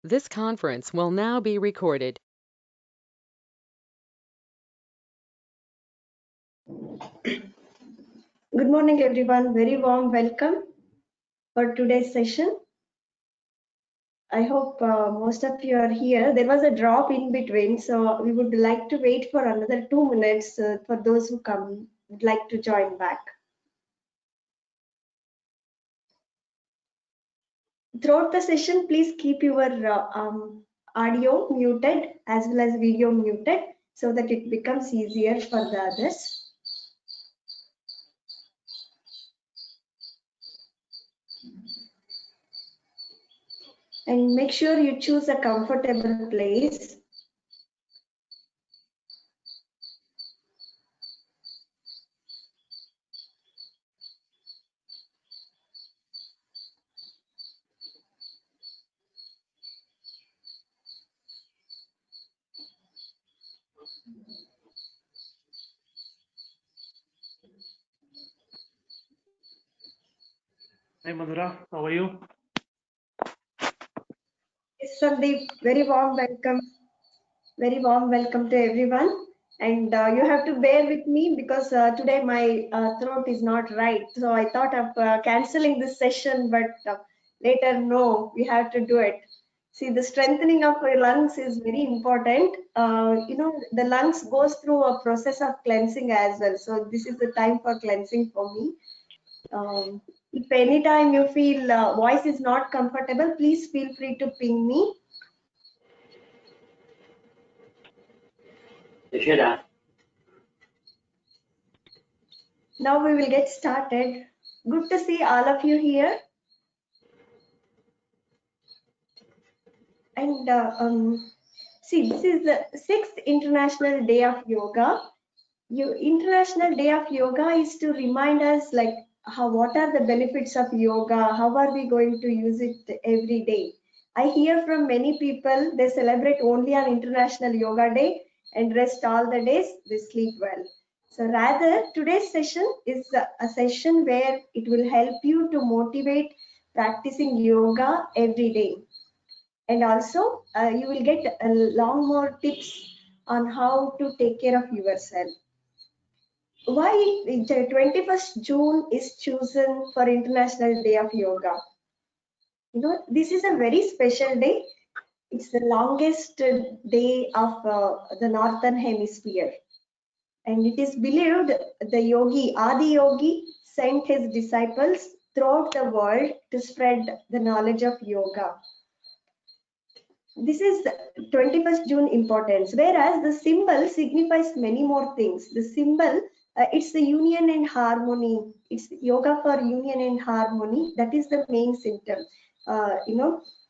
This conference will now be recorded. Good morning, everyone. Very warm welcome for today's session. I hope most of you are here. There was a drop in between, so we would like to wait for another 2 minutes for those who would like to join back. Throughout the session, please keep your audio muted as well as video muted so that it becomes easier for the others. And make sure you choose a comfortable place. Hi Madhura, how are you? Yes, Sandeep, very warm welcome. Very warm welcome to everyone. And you have to bear with me because today my throat is not right. So I thought of canceling this session, but later, no, we have to do it. See, the strengthening of your lungs is very important. The lungs goes through a process of cleansing as well. So this is the time for cleansing for me. If any time you feel voice is not comfortable, please feel free to ping me. Now we will get started. Good to see all of you here. And see, this is the 6th International Day of Yoga. International Day of Yoga is to remind us like what are the benefits of yoga? How are we going to use it every day? I hear from many people they celebrate only on International Yoga Day and rest all the days they sleep well. So rather today's session is a session where it will help you to motivate practicing yoga every day. And also you will get a lot more tips on how to take care of yourself. Why the 21st June is chosen for International Day of Yoga? This is a very special day. It's the longest day of the Northern Hemisphere. And it is believed the yogi, Adi Yogi, sent his disciples throughout the world to spread the knowledge of yoga. This is 21st June importance, whereas the symbol signifies many more things. The symbol, it's the union and harmony. It's yoga for union and harmony. That is the main symptom.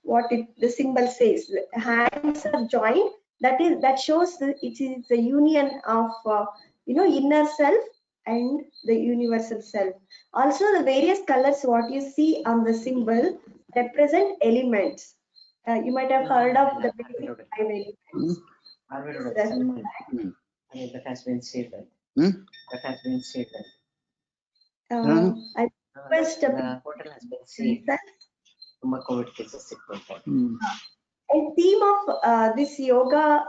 What the symbol says. Hands are joined. That shows it is the union of inner self and the universal self. Also, the various colors what you see on the symbol represent elements. You might have heard of the basic 5 elements. That has been stated. That has been stated. I request the portal has been saved. COVID cases. And theme of this yoga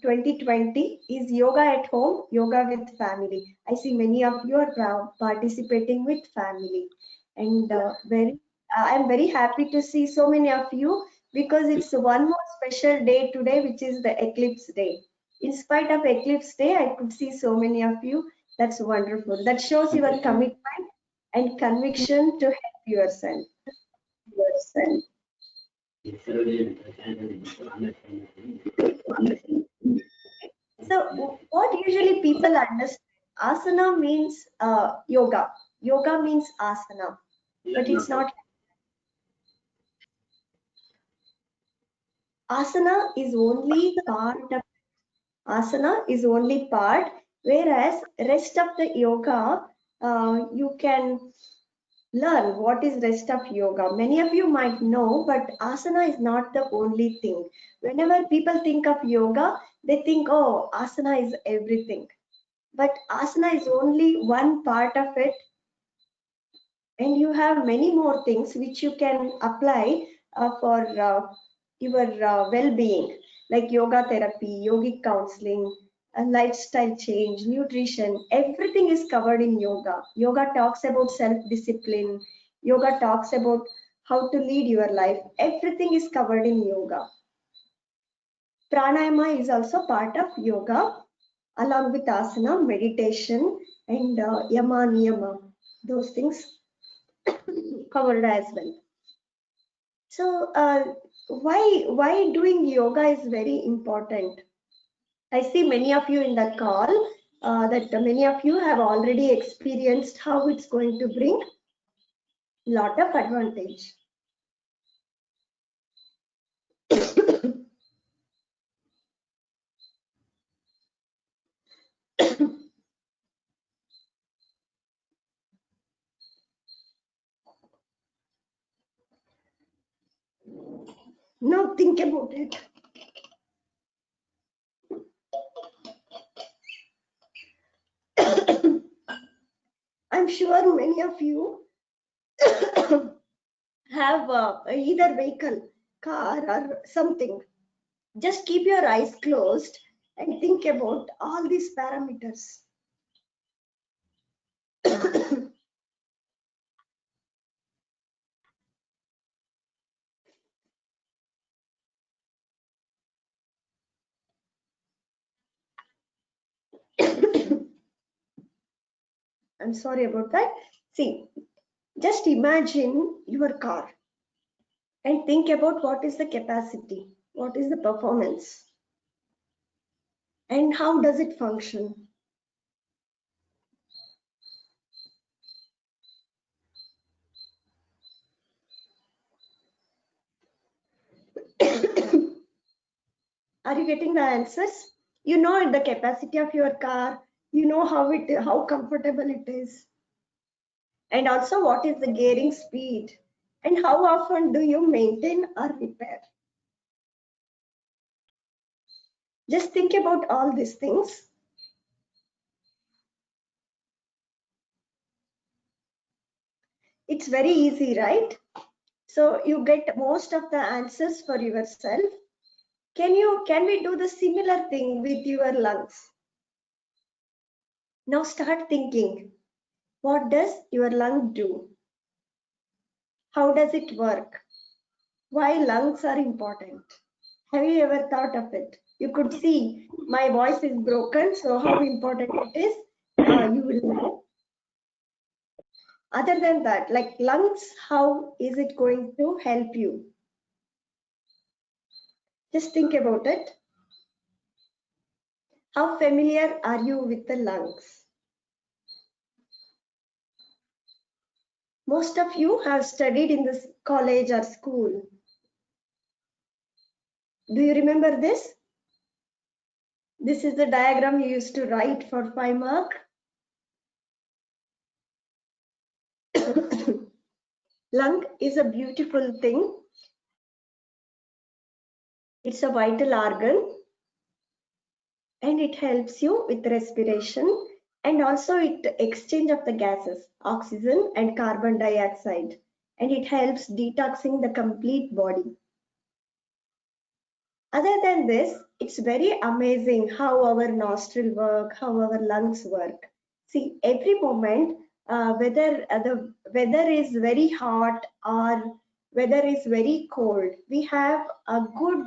2020 is yoga at home, yoga with family. I see many of you are participating with family, and I'm very happy to see so many of you because it's one more special day today, which is the eclipse day. In spite of eclipse day, I could see so many of you. That's wonderful. That shows your commitment and conviction to help yourself. So what usually people understand, asana means yoga. Yoga means asana, but it's not. Asana is only part of whereas rest of the yoga you can learn what is rest of yoga. Many of you might know, but asana is not the only thing. Whenever people think of yoga, they think, oh, asana is everything. But asana is only one part of it. And you have many more things which you can apply for your well-being, like yoga therapy, yogic counseling, lifestyle change, nutrition, everything is covered in yoga. Yoga talks about self-discipline. Yoga talks about how to lead your life. Everything is covered in yoga. Pranayama is also part of yoga, along with asana, meditation, and yama, niyama. Those things covered as well. So why doing yoga is very important. I see many of you in the call that many of you have already experienced how it's going to bring lot of advantage. Now think about it. I'm sure many of you have either vehicle, car or something. Just keep your eyes closed and think about all these parameters. I'm sorry about that. See, just imagine your car and think about what is the capacity, what is the performance, and how does it function. Are you getting the answers? You know the capacity of your car, you know how comfortable it is, and also what is the gearing speed, and how often do you maintain or repair. Just think about all these things. It's very easy, right? So you get most of the answers for yourself. Can we do the similar thing with your lungs? Now start thinking, what does your lung do? How does it work? Why lungs are important? Have you ever thought of it? You could see my voice is broken, so how important it is, you will know. Other than that, like lungs, how is it going to help you? Just think about it. How familiar are you with the lungs? Most of you have studied in this college or school. Do you remember this? This is the diagram you used to write for 5 mark. Lung is a beautiful thing. It's a vital organ and it helps you with respiration and also it exchange of the gases, oxygen and carbon dioxide, and it helps detoxing the complete body. Other than this, it's very amazing how our nostril work, how our lungs work. See, every moment, whether the weather is very hot or weather is very cold, we have a good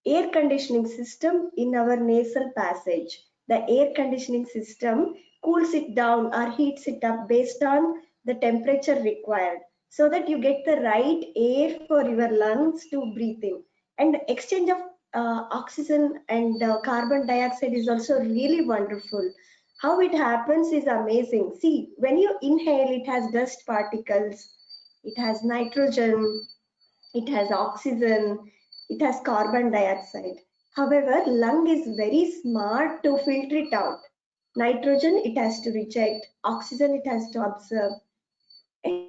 air conditioning system in our nasal passage. The air conditioning system cools it down or heats it up based on the temperature required so that you get the right air for your lungs to breathe in. And exchange of oxygen and carbon dioxide is also really wonderful. How it happens is amazing. See, when you inhale, it has dust particles, it has nitrogen, it has oxygen, it has carbon dioxide. However, lung is very smart to filter it out. Nitrogen it has to reject, oxygen it has to absorb, and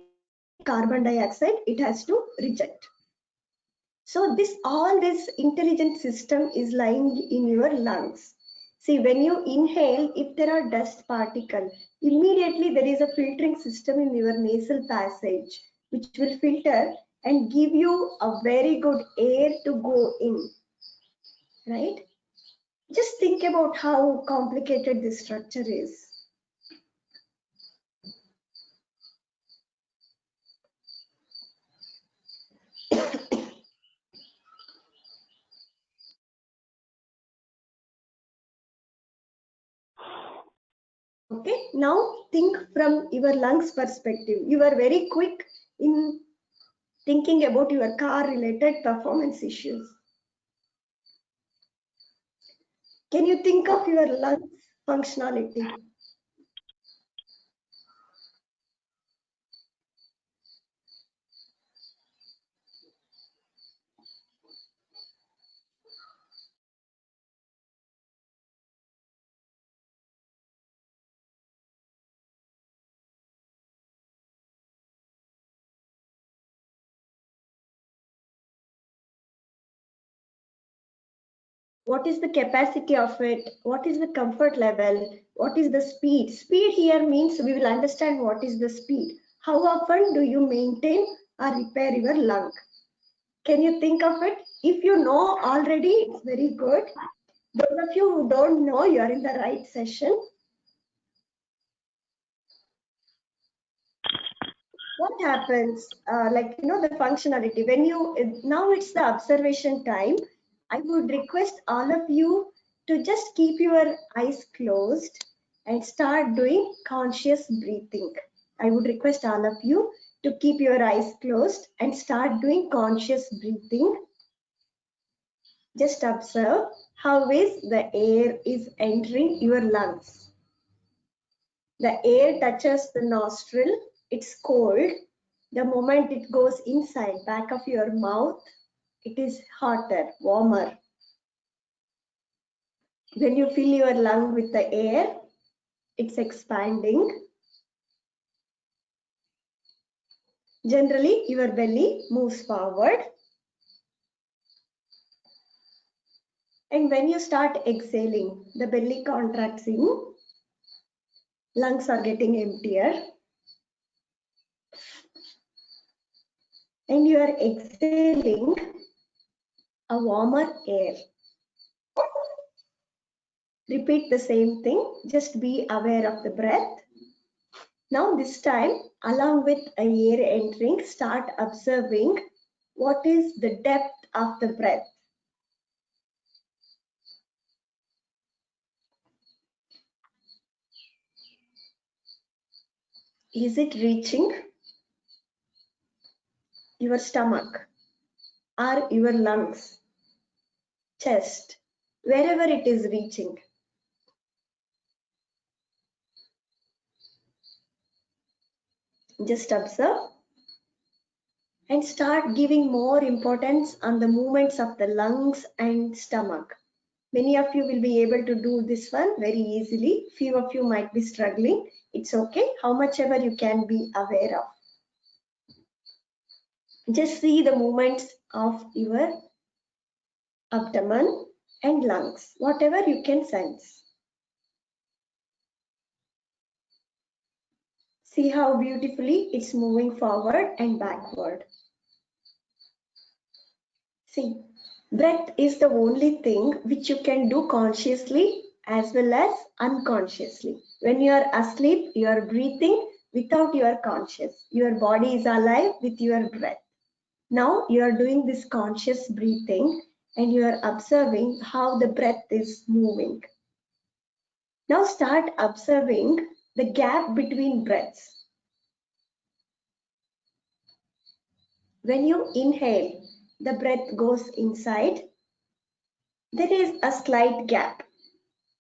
carbon dioxide it has to reject. So all this intelligent system is lying in your lungs. See, when you inhale, if there are dust particles, immediately there is a filtering system in your nasal passage which will filter and give you a very good air to go in, right? Just think about how complicated this structure is. Okay, now think from your lungs perspective. You are very quick in thinking about your car related performance issues. Can you think of your lungs functionality? What is the capacity of it? What is the comfort level? What is the speed? Speed here means we will understand what is the speed. How often do you maintain or repair your lung? Can you think of it? If you know already, it's very good. Those of you who don't know, you are in the right session. What happens, the functionality, when you, now it's the observation time. I would request all of you to just keep your eyes closed and start doing conscious breathing. I would request all of you to keep your eyes closed and start doing conscious breathing. Just observe how is the air is entering your lungs. The air touches the nostril, it's cold. The moment it goes inside, back of your mouth, it is hotter, warmer. When you fill your lung with the air, it's expanding. Generally, your belly moves forward. And when you start exhaling, the belly contracts in, lungs are getting emptier. And you are exhaling a warmer air. Repeat the same thing, just be aware of the breath. Now this time, along with air entering, start observing what is the depth of the breath. Is it reaching your stomach or your lungs, chest, wherever it is reaching? Just observe and start giving more importance on the movements of the lungs and stomach. Many of you will be able to do this one very easily. Few of you might be struggling. It's okay, how much ever you can be aware of. Just see the movements of your abdomen and lungs, whatever you can sense. See how beautifully it's moving forward and backward. See, breath is the only thing which you can do consciously as well as unconsciously. When you are asleep, you are breathing without you are conscious. Your body is alive with your breath. Now you are doing this conscious breathing and you are observing how the breath is moving. Now start observing the gap between breaths. When you inhale, the breath goes inside. There is a slight gap.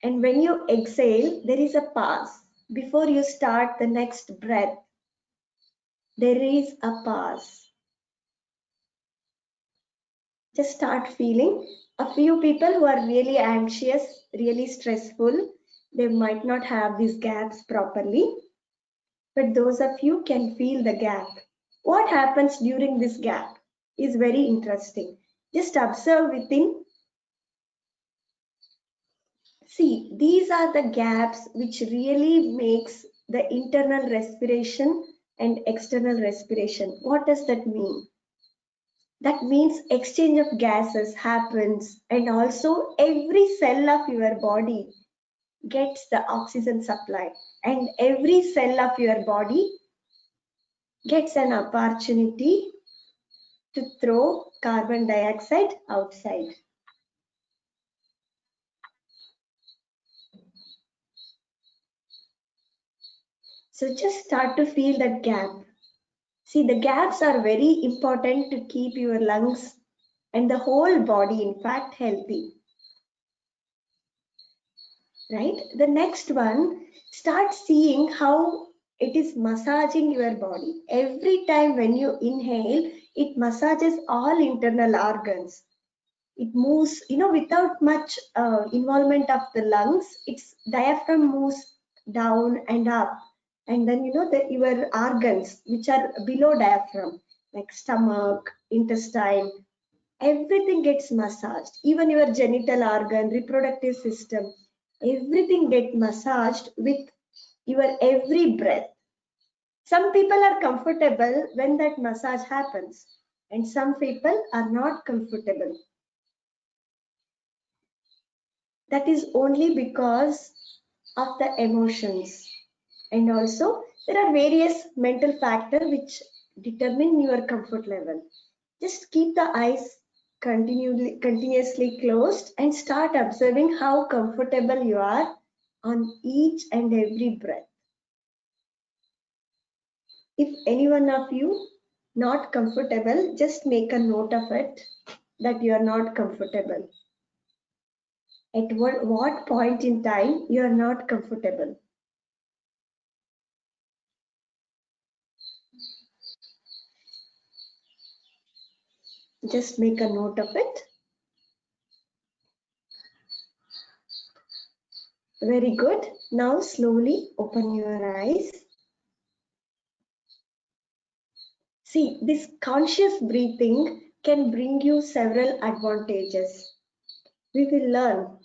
And when you exhale, there is a pause. Before you start the next breath, there is a pause. Just start feeling. A few people who are really anxious, really stressful, they might not have these gaps properly. But those of you can feel the gap. What happens during this gap is very interesting. Just observe within. See, these are the gaps which really makes the internal respiration and external respiration. What does that mean? That means exchange of gases happens, and also every cell of your body gets the oxygen supply, and every cell of your body gets an opportunity to throw carbon dioxide outside. So just start to feel that gap. See, the gaps are very important to keep your lungs and the whole body, in fact, healthy. Right? The next one, start seeing how it is massaging your body. Every time when you inhale, it massages all internal organs. It moves, without much involvement of the lungs. Its diaphragm moves down and up, and then your organs which are below diaphragm, like stomach, intestine, everything gets massaged. Even your genital organ, reproductive system, everything gets massaged with your every breath. Some people are comfortable when that massage happens, and some people are not comfortable. That is only because of the emotions, and also there are various mental factors which determine your comfort level. Just keep the eyes continuously closed and start observing how comfortable you are on each and every breath. If any one of you not comfortable, just make a note of it that you are not comfortable. At what point in time you are not comfortable. Just make a note of it. Very good. Now slowly open your eyes. See, this conscious breathing can bring you several advantages. We will learn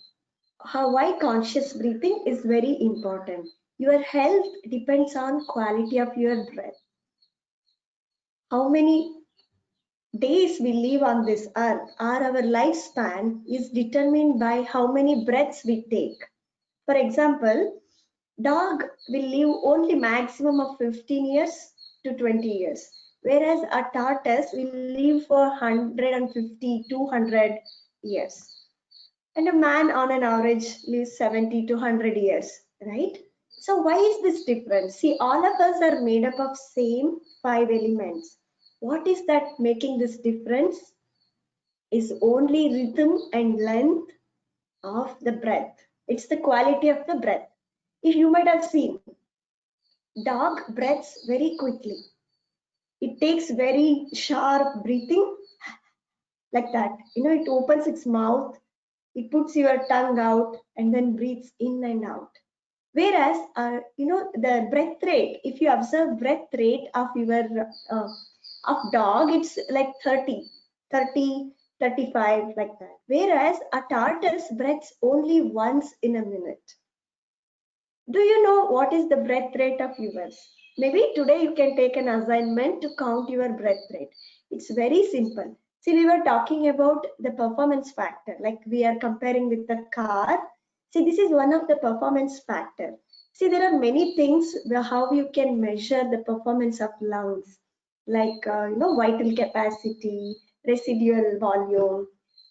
why conscious breathing is very important. Your health depends on quality of your breath. How many days we live on this earth, or our lifespan, is determined by how many breaths we take. For example, dog will live only maximum of 15 years to 20 years, whereas a tortoise will live for 150, 200 years. And a man on an average lives 70 to 100 years, right? So why is this different? See, all of us are made up of same 5 elements. What is that making this difference? Is only rhythm and length of the breath. It's the quality of the breath. If you might have seen, dog breathes very quickly. It takes very sharp breathing like that. It opens its mouth, it puts your tongue out and then breathes in and out. Whereas, the breath rate, if you observe breath rate of your of dog, it's like 30, 35 like that. Whereas a tortoise breathes only once in a minute. Do you know what is the breath rate of yours? Maybe today you can take an assignment to count your breath rate. It's very simple. See, we were talking about the performance factor, like we are comparing with the car. See, this is one of the performance factor. See, there are many things how you can measure the performance of lungs, like vital capacity, residual volume.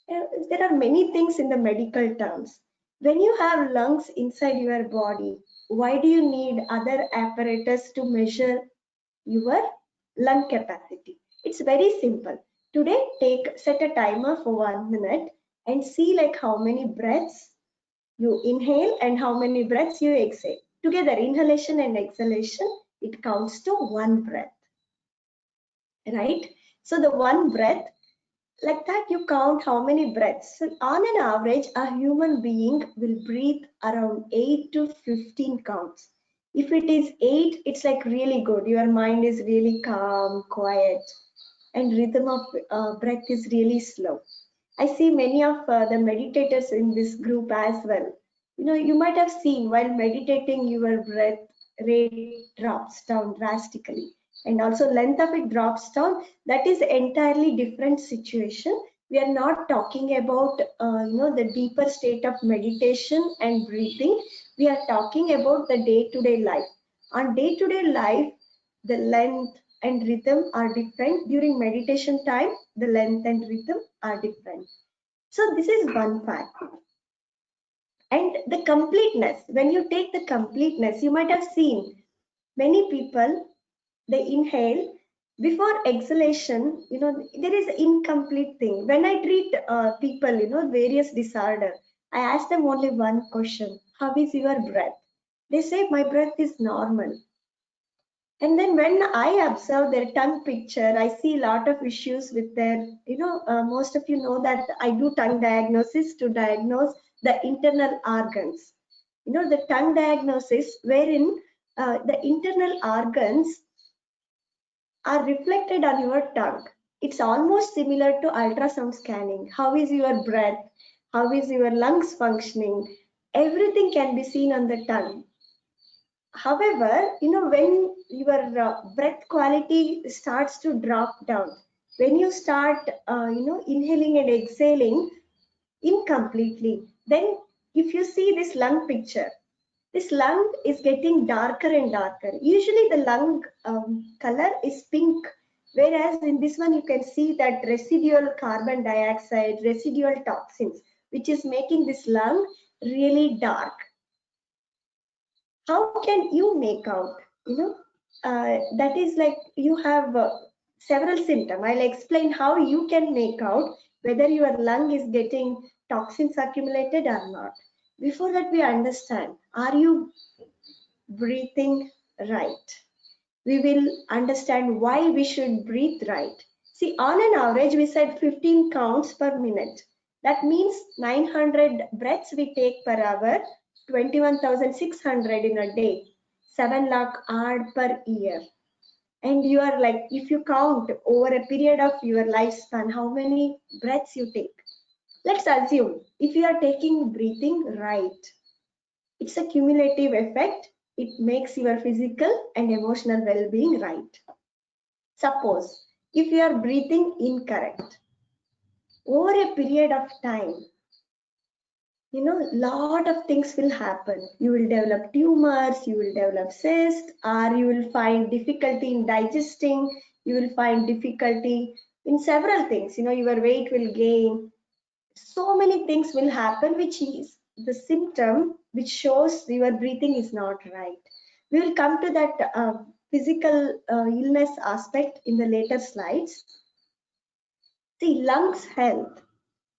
There are many things in the medical terms. When you have lungs inside your body, why do you need other apparatus to measure your lung capacity? It's very simple. Today, set a timer for 1 minute and see like how many breaths you inhale and how many breaths you exhale. Together, inhalation and exhalation, it counts to 1 breath, right? So the 1 breath, like that you count how many breaths. So on an average, a human being will breathe around 8 to 15 counts. If it is 8, it's like really good. Your mind is really calm, quiet, and rhythm of breath is really slow. I see many of the meditators in this group as well. You might have seen while meditating, your breath rate drops down drastically. and also length of it drops down, that is entirely different situation. We are not talking about the deeper state of meditation and breathing. We are talking about the day-to-day life. On day-to-day life, the length and rhythm are different. During meditation time, the length and rhythm are different. So this is one fact. And the completeness, when you take the completeness, you might have seen many people, they inhale before exhalation, there is incomplete thing. When I treat people, various disorder, I ask them only one question: how is your breath? They say my breath is normal. And then when I observe their tongue picture, I see a lot of issues with their, most of you know that I do tongue diagnosis to diagnose the internal organs. The tongue diagnosis wherein the internal organs are reflected on your tongue. It's almost similar to ultrasound scanning. How is your breath? How is your lungs functioning? Everything can be seen on the tongue. However, when your breath quality starts to drop down, when you start, inhaling and exhaling incompletely, then if you see this lung picture, this lung is getting darker and darker. Usually the lung color is pink, whereas in this one you can see that residual carbon dioxide, residual toxins, which is making this lung really dark. How can you make out? That is like you have several symptoms. I'll explain how you can make out whether your lung is getting toxins accumulated or not. Before that, we understand, are you breathing right? We will understand why we should breathe right. See, on an average, we said 15 counts per minute. That means 900 breaths we take per hour, 21,600 in a day, 7 lakh odd per year. And you are like, if you count over a period of your lifespan, how many breaths you take? Let's assume if you are taking breathing right, it's a cumulative effect. It makes your physical and emotional well-being right. Suppose if you are breathing incorrect, over a period of time, lot of things will happen. You will develop tumors, you will develop cysts, or you will find difficulty in digesting, you will find difficulty in several things. Your weight will gain. So many things will happen, which is the symptom which shows your breathing is not right. We will come to that physical illness aspect in the later slides. See, lungs health.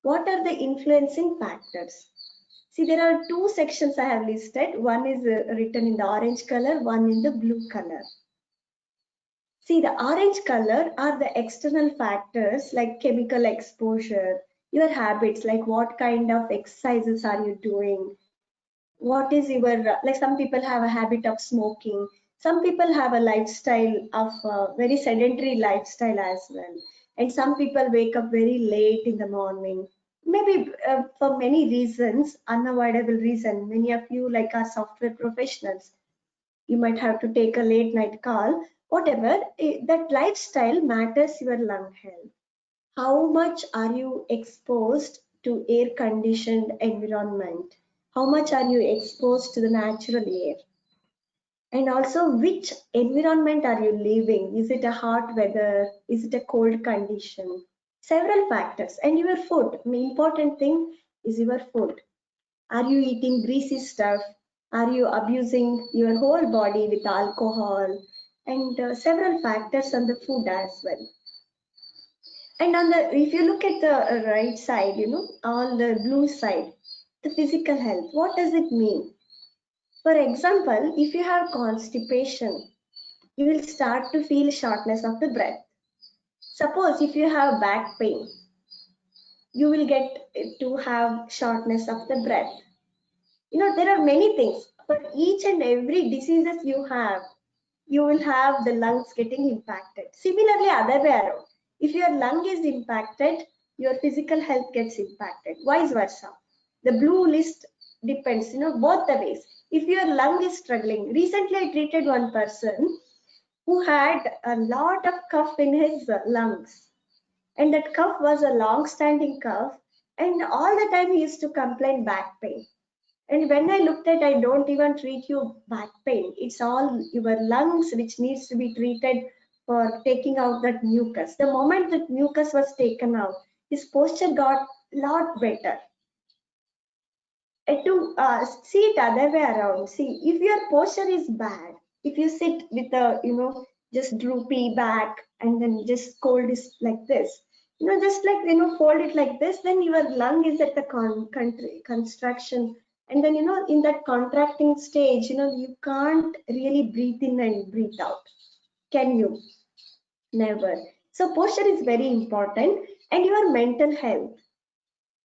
What are the influencing factors? See, there are two sections I have listed. One is written in the orange color, one in the blue color. See, the orange color are the external factors like chemical exposure, your habits, like what kind of exercises are you doing, what is your, like some people have a habit of smoking, some people have a lifestyle of very sedentary lifestyle as well, and some people wake up very late in the morning, maybe for many reasons, unavoidable reason. Many of you like are software professionals, you might have to take a late night call, whatever, that lifestyle matters your lung health. How much are you exposed to air conditioned environment? How much are you exposed to the natural air? And also, which environment are you living? Is it a hot weather? Is it a cold condition? Several factors. And your food, the important thing is your food. Are you eating greasy stuff? Are you abusing your whole body with alcohol? And several factors on the food as well. And on the, if you look at the right side, on the blue side, the physical health, what does it mean? For example, if you have constipation, you will start to feel shortness of the breath. Suppose if you have back pain, you will get to have shortness of the breath. There are many things. For each and every diseases you have, you will have the lungs getting impacted. Similarly, other way around. If your lung is impacted, your physical health gets impacted, vice versa. The blue list depends, both the ways. If your lung is struggling, recently I treated one person, who had a lot of cough in his lungs, and that cough was a long-standing cough, and all the time he used to complain back pain. And when I looked at, I don't even treat you back pain. It's all your lungs which needs to be treated for taking out that mucus. The moment that mucus was taken out, his posture got a lot better. And to see it other way around, see if your posture is bad, if you sit with a just droopy back and then just cold is like this, just like fold it like this, then your lung is at the construction, and then in that contracting stage, you can't really breathe in and breathe out. Can you? Never. So posture is very important, and your mental health.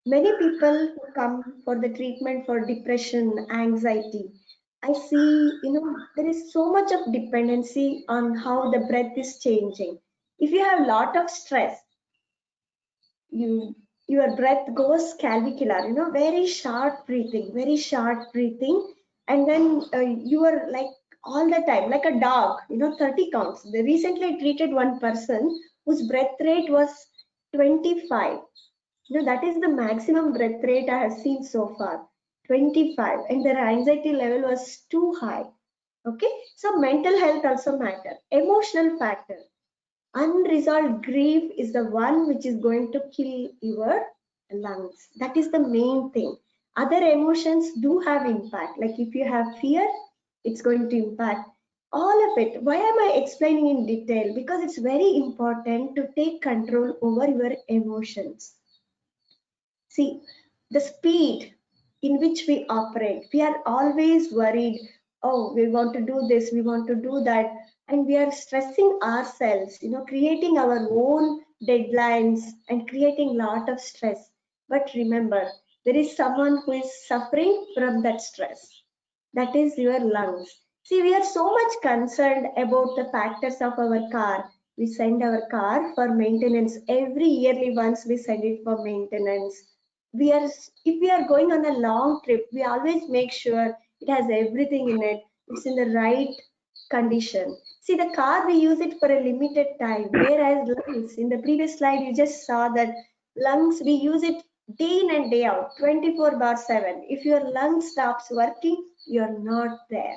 Many people who come for the treatment for depression, anxiety, I see, there is so much of dependency on how the breath is changing. If you have a lot of stress, your breath goes clavicular, very short breathing, and then you are like all the time, like a dog, 30 counts. They recently treated one person whose breath rate was 25. That is the maximum breath rate I have seen so far, 25, and their anxiety level was too high. Okay, so mental health also matter. Emotional factor. Unresolved grief is the one which is going to kill your lungs. That is the main thing. Other emotions do have impact. Like if you have fear, it's going to impact all of it. Why am I explaining in detail? Because it's very important to take control over your emotions. See, the speed in which we operate, we are always worried, oh, we want to do this, we want to do that, and we are stressing ourselves, creating our own deadlines and creating a lot of stress. But remember, there is someone who is suffering from that stress. That is your lungs. See, we are so much concerned about the factors of our car. We send our car for maintenance every yearly once. We send it for maintenance. If we are going on a long trip, we always make sure it has everything in it, it's in the right condition. See, the car, we use it for a limited time, whereas lungs, in the previous slide you just saw that lungs, we use it day in and day out, 24/7. If your lung stops working, you're not there,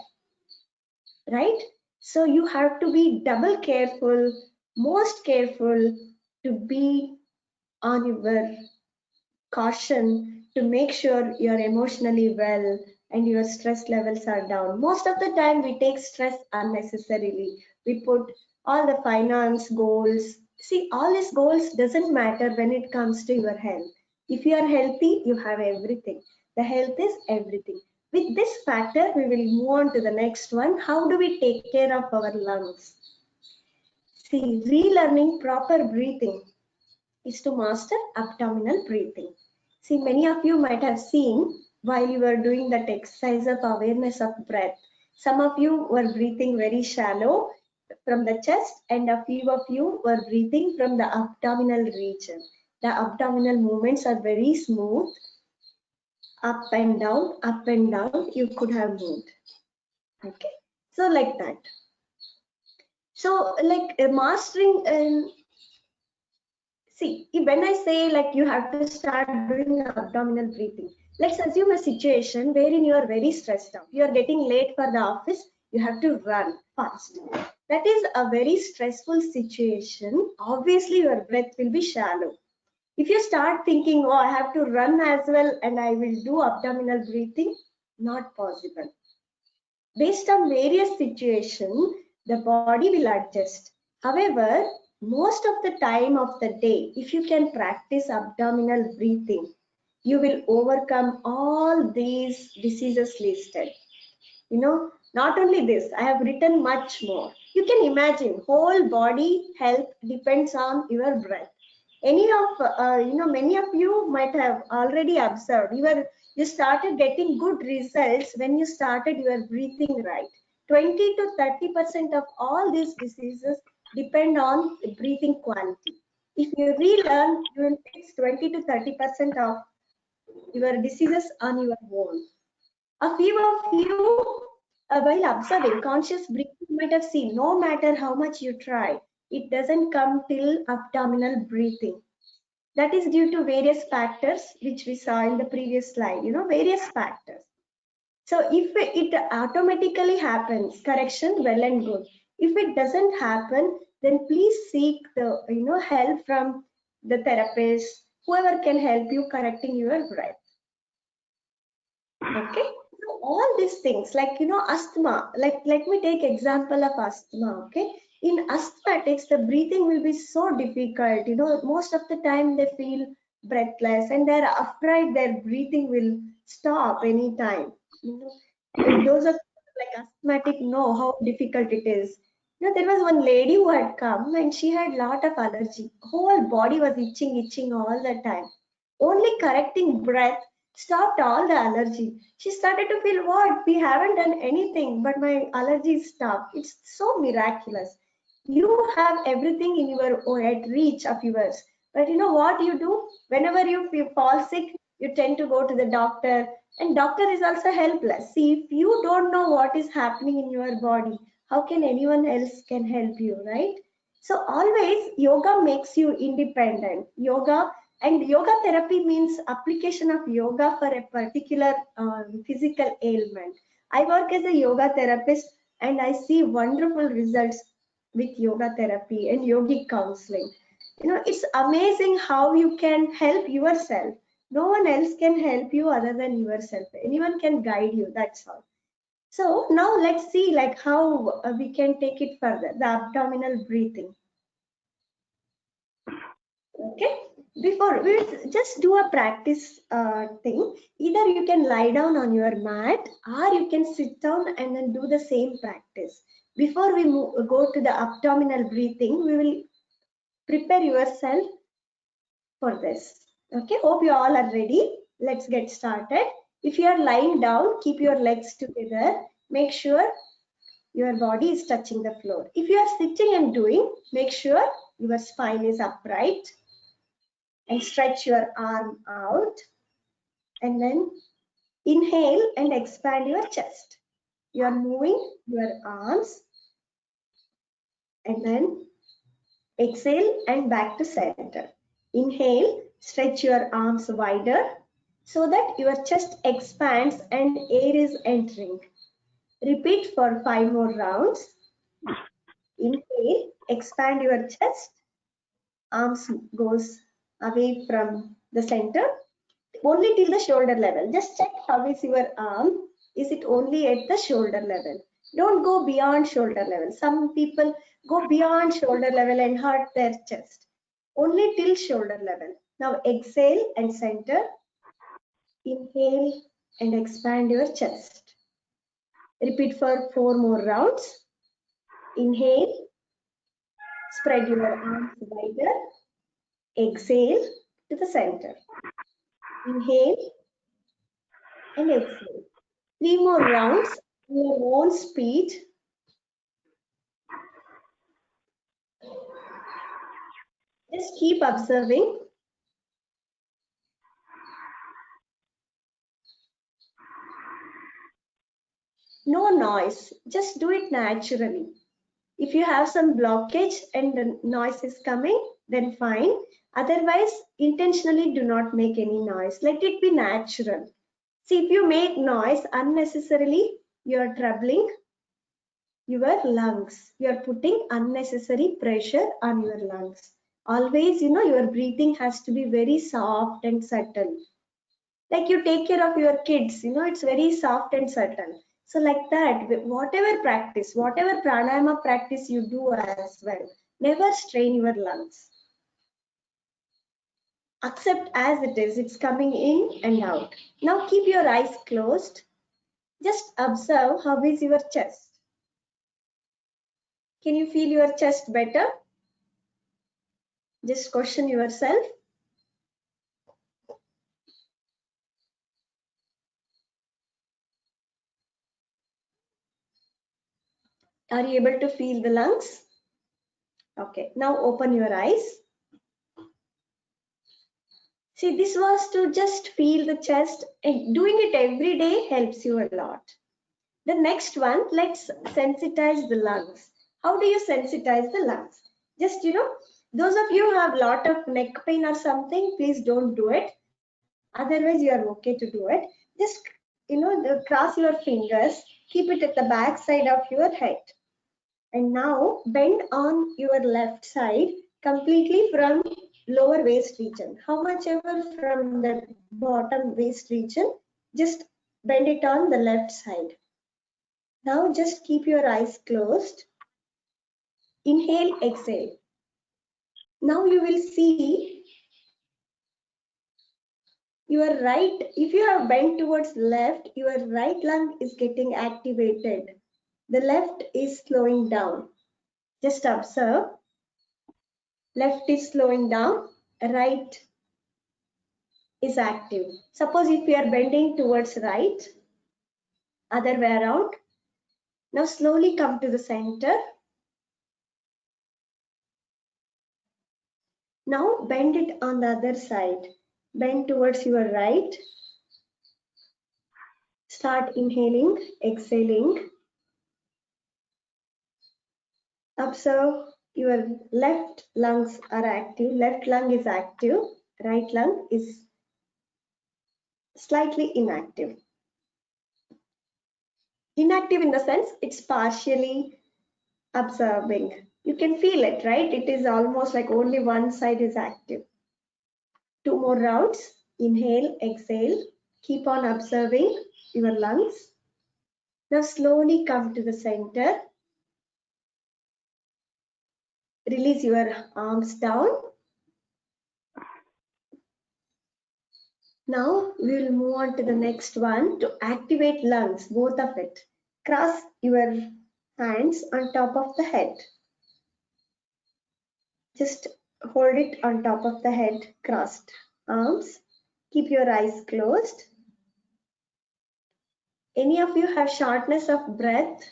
right? So you have to be double careful, most careful, to be on your caution, to make sure you're emotionally well and your stress levels are down. Most of the time we take stress unnecessarily. We put all the finance goals. See, all these goals doesn't matter when it comes to your health. If you are healthy, you have everything. The health is everything. With this factor, we will move on to the next one. How do we take care of our lungs? See, relearning proper breathing is to master abdominal breathing. See, many of you might have seen while you were doing that exercise of awareness of breath. Some of you were breathing very shallow from the chest, and a few of you were breathing from the abdominal region. The abdominal movements are very smooth, up and down, you could have moved. Okay, so like that. So like mastering see, when I say like you have to start doing abdominal breathing, let's assume a situation wherein you are very stressed out. You are getting late for the office, you have to run fast. That is a very stressful situation. Obviously, your breath will be shallow. If you start thinking, oh, I have to run as well and I will do abdominal breathing, not possible. Based on various situations, the body will adjust. However, most of the time of the day, if you can practice abdominal breathing, you will overcome all these diseases listed. Not only this, I have written much more. You can imagine whole body health depends on your breath. Many of you might have already observed, you started getting good results when you started your breathing right. 20 to 30% of all these diseases depend on the breathing quality. If you relearn, you will fix 20 to 30% of your diseases on your own. A few of you while observing conscious breathing, you might have seen no matter how much you try, it doesn't come till abdominal breathing. That is due to various factors which we saw in the previous slide, various factors. So if it automatically happens, correction, well and good. If it doesn't happen, then please seek the help from the therapist, whoever can help you correcting your breath. Okay, so all these things like asthma, like let me take example of asthma. Okay, in asthmatics the breathing will be so difficult. Most of the time they feel breathless and they're afraid their breathing will stop anytime. Those are like asthmatic know how difficult it is. There was one lady who had come and she had lot of allergy. Whole body was itching all the time. Only correcting breath stopped all the allergy. She started to feel, what? We haven't done anything, but my allergy stopped. It's so miraculous. You have everything in your at reach of yours. But you know what you do? Whenever you fall sick, you tend to go to the doctor, and doctor is also helpless. See, if you don't know what is happening in your body, how can anyone else can help you, right? So always yoga makes you independent. And yoga therapy means application of yoga for a particular physical ailment. I work as a yoga therapist and I see wonderful results with yoga therapy and yogic counseling. It's amazing how you can help yourself. No one else can help you other than yourself. Anyone can guide you, that's all. So now let's see like how we can take it further, the abdominal breathing. Okay, before we just do a practice thing. Either you can lie down on your mat or you can sit down and then do the same practice. Before we go to the abdominal breathing, we will prepare yourself for this. Okay, hope you all are ready. Let's get started. If you are lying down, keep your legs together. Make sure your body is touching the floor. If you are sitting and doing, make sure your spine is upright and stretch your arm out, and then inhale and expand your chest. You are moving your arms, and then exhale and back to center. Inhale, stretch your arms wider so that your chest expands and air is entering. Repeat for 5 more rounds. Inhale, expand your chest, arms goes away from the center, only till the shoulder level. Just check how is your arm. Is it only at the shoulder level? Don't go beyond shoulder level. Some people go beyond shoulder level and hurt their chest. Only till shoulder level. Now exhale and center. Inhale and expand your chest. Repeat for 4 more rounds. Inhale, spread your arms wider. Exhale to the center. Inhale and exhale. 3 more rounds in your own speed. Just keep observing. No noise, just do it naturally. If you have some blockage and the noise is coming, then fine. Otherwise, intentionally do not make any noise. Let it be natural. See, if you make noise unnecessarily, you are troubling your lungs. You are putting unnecessary pressure on your lungs. Always, your breathing has to be very soft and subtle. Like you take care of your kids, it's very soft and subtle. So like that, whatever practice, whatever pranayama practice you do as well, never strain your lungs. Accept as it is, it's coming in and out. Now keep your eyes closed. Just observe how is your chest. Can you feel your chest better? Just question yourself. Are you able to feel the lungs? Okay, now open your eyes. See, this was to just feel the chest, and doing it every day helps you a lot. The next one, let's sensitize the lungs. How do you sensitize the lungs? Just, those of you who have a lot of neck pain or something, please don't do it. Otherwise, you are okay to do it. Just, cross your fingers, keep it at the back side of your head. And now bend on your left side completely from lower waist region. How much ever from the bottom waist region, just bend it on the left side. Now just keep your eyes closed. Inhale, exhale. Now you will see your right, if you have bent towards left, your right lung is getting activated. The left is slowing down. Just observe. Left is slowing down, right is active. Suppose if you are bending towards right, other way around. Now slowly come to the center. Now bend it on the other side. Bend towards your right. Start inhaling, exhaling. Observe your left lungs are active. Left lung is active. Right lung is slightly inactive. Inactive in the sense it's partially observing. You can feel it, right? It is almost like only one side is active. 2 more rounds. Inhale, exhale. Keep on observing your lungs. Now slowly come to the center. Release your arms down. Now we will move on to the next one to activate lungs, both of it. Cross your hands on top of the head. Just hold it on top of the head, crossed arms. Keep your eyes closed. Any of you have shortness of breath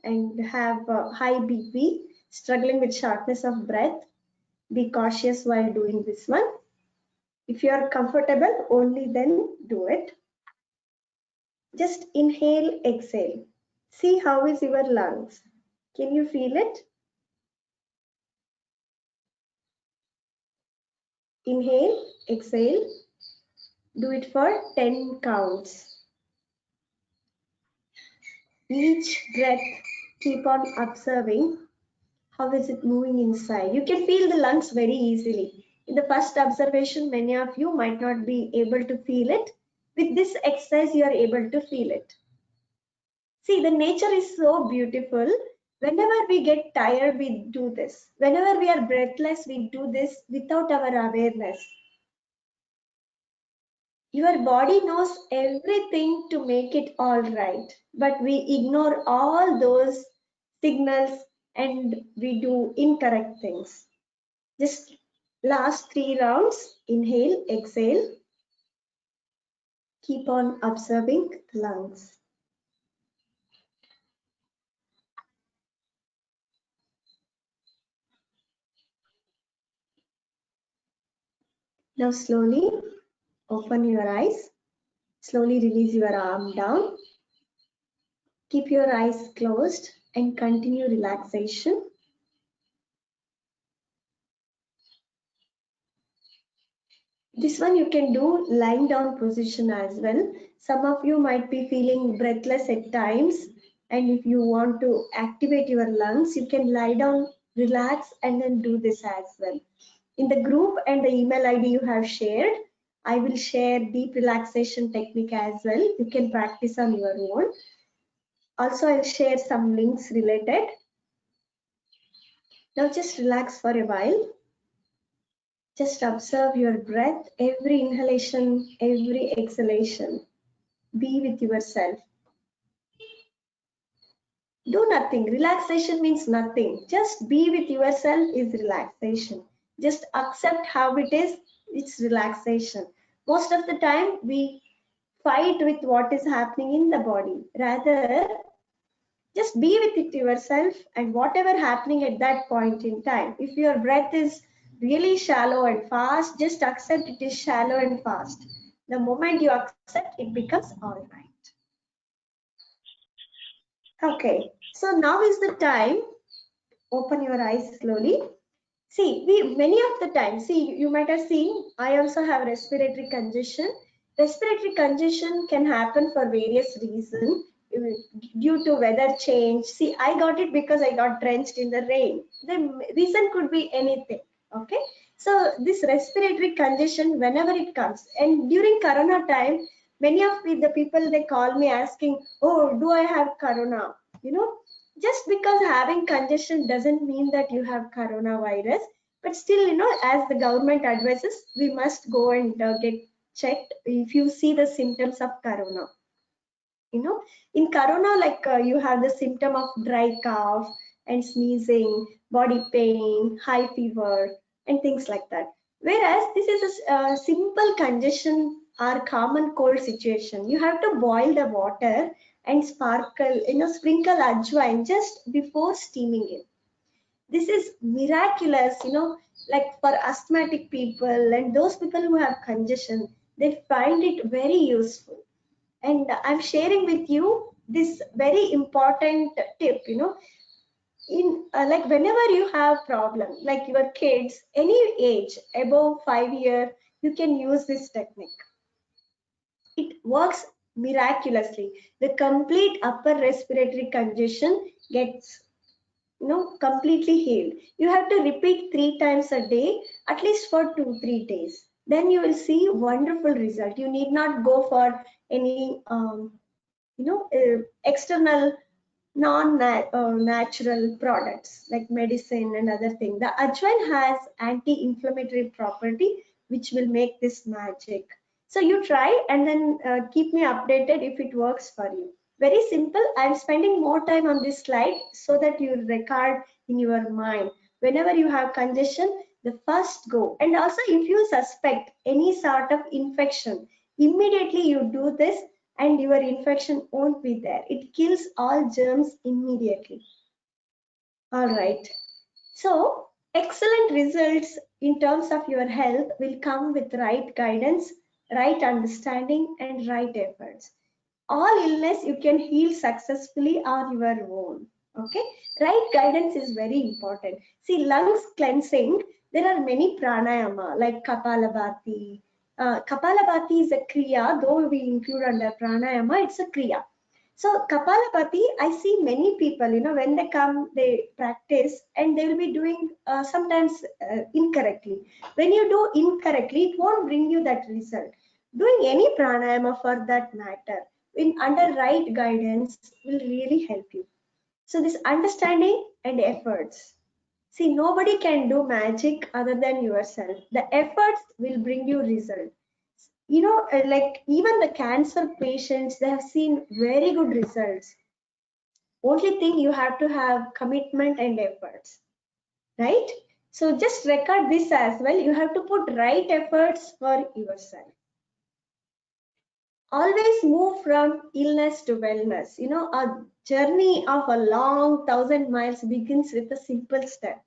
and have high BP, struggling with shortness of breath, be cautious while doing this one. If you are comfortable, only then do it. Just inhale, exhale. See how is your lungs. Can you feel it? Inhale, exhale. Do it for 10 counts. Each breath, keep on observing how is it moving inside. You can feel the lungs very easily. In the first observation, many of you might not be able to feel it. With this exercise, you are able to feel it. See, the nature is so beautiful. Whenever we get tired, we do this. Whenever we are breathless, we do this without our awareness. Your body knows everything to make it all right, but we ignore all those signals and we do incorrect things. Just last 3 rounds, inhale, exhale. Keep on observing the lungs. Now slowly open your eyes. Slowly release your arm down. Keep your eyes closed and continue relaxation. This one you can do lying down position as well. Some of you might be feeling breathless at times, and if you want to activate your lungs, you can lie down, relax, and then do this as well. In the group and the email ID you have shared, I will share deep relaxation technique as well. You can practice on your own. Also, I'll share some links related. Now just relax for a while. Just observe your breath, every inhalation, every exhalation. Be with yourself. Do nothing. Relaxation means nothing. Just be with yourself is relaxation. Just accept how it is. It's relaxation. Most of the time we fight with what is happening in the body. Rather, just be with it yourself and whatever happening at that point in time. If your breath is really shallow and fast, just accept it is shallow and fast. The moment you accept, it becomes all right. Okay, so now is the time. Open your eyes slowly. See, many of the time, see, you might have seen, I also have respiratory congestion. Respiratory congestion can happen for various reasons due to weather change. See, I got it because I got drenched in the rain. The reason could be anything. Okay, so this respiratory congestion, whenever it comes, and during Corona time, many of the people they call me asking, "Oh, do I have Corona?" You know, just because having congestion doesn't mean that you have coronavirus, but still, as the government advises, we must go and get checked if you see the symptoms of corona. In corona, like you have the symptom of dry cough and sneezing, body pain, high fever, and things like that. Whereas this is a simple congestion or common cold situation. You have to boil the water and sprinkle ajwain just before steaming it. This is miraculous, like for asthmatic people and those people who have congestion, they find it very useful. And I'm sharing with you this very important tip, in like whenever you have problem, like your kids any age above 5 year, you can use this technique. It works miraculously. The complete upper respiratory congestion gets completely healed. You have to repeat 3 times a day, at least for 2 3 days. Then you will see wonderful result. You need not go for any external non-natural products like medicine and other things. The ajwain has anti-inflammatory property which will make this magic. So you try and then keep me updated if it works for you. Very simple. I'm spending more time on this slide so that you record in your mind. Whenever you have congestion, the first go. And also if you suspect any sort of infection, immediately you do this and your infection won't be there. It kills all germs immediately. All right. So, excellent results in terms of your health will come with right guidance, right understanding, and right efforts. All illness you can heal successfully on your own. Okay, right guidance is very important. See, lungs cleansing, there are many pranayama like kapalabhati. Kapalabhati is a kriya, though we include under pranayama, it's a kriya. So kapalabhati, I see many people, when they come, they practice and they will be doing sometimes incorrectly. When you do incorrectly, it won't bring you that result. Doing any pranayama for that matter, under right guidance, will really help you. So this understanding and efforts. See, nobody can do magic other than yourself. The efforts will bring you result. Like even the cancer patients, they have seen very good results. Only thing you have to have commitment and efforts, right? So just record this as well. You have to put right efforts for yourself. Always move from illness to wellness. A journey of a long 1,000 miles begins with a simple step.